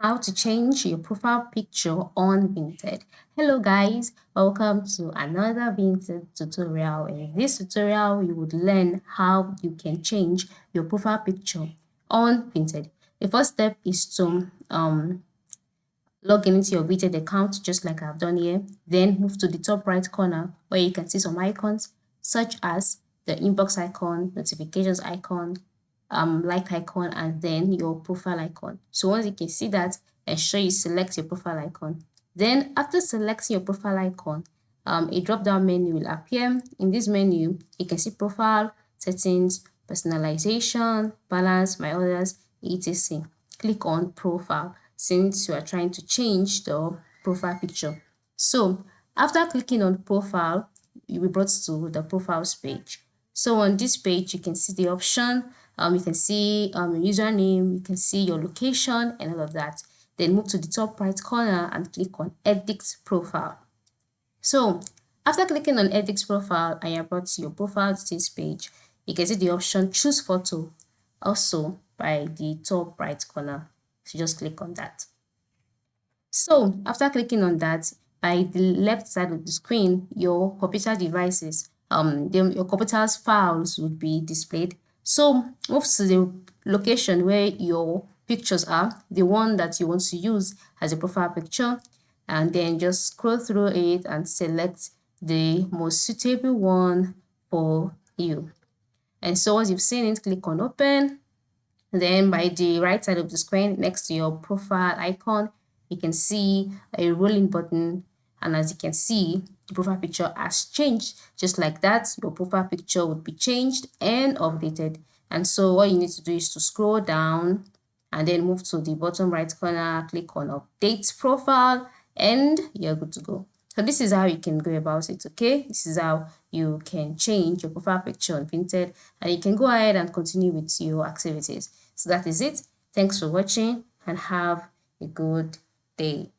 How to change your profile picture on Vinted. Hello guys, welcome to another Vinted tutorial. In this tutorial, you would learn how you can change your profile picture on Vinted. The first step is to log in into your Vinted account just like I've done here. Then move to the top right corner where you can see some icons such as the inbox icon, notifications icon, like icon, and then your profile icon. So once you can see that, ensure you select your profile icon. Then after selecting your profile icon, a drop-down menu will appear. In this menu, you can see profile, settings, personalization, balance, my others, etc. Click on profile since you are trying to change the profile picture. So after clicking on profile, you'll be brought to the profiles page. So on this page, you can see the option, you can see your username, you can see your location and all of that. Then move to the top right corner and click on edit profile. So after clicking on edit profile and you're brought to your profile details page, you can see the option choose photo also by the top right corner. So just click on that. So after clicking on that, by the left side of the screen, your computer devices, your computer's files would be displayed. So move to the location where your pictures are, the one that you want to use as a profile picture, and then just scroll through it and select the most suitable one for you. And so once you've seen it, click on open. Then by the right side of the screen, next to your profile icon, you can see a rolling button. And as you can see, the profile picture has changed. Just like that, your profile picture would be changed and updated. And so what you need to do is to scroll down and then move to the bottom right corner, click on update profile, and you're good to go. So this is how you can go about it, okay? This is how you can change your profile picture on Vinted, and you can go ahead and continue with your activities. So that is it. Thanks for watching and have a good day.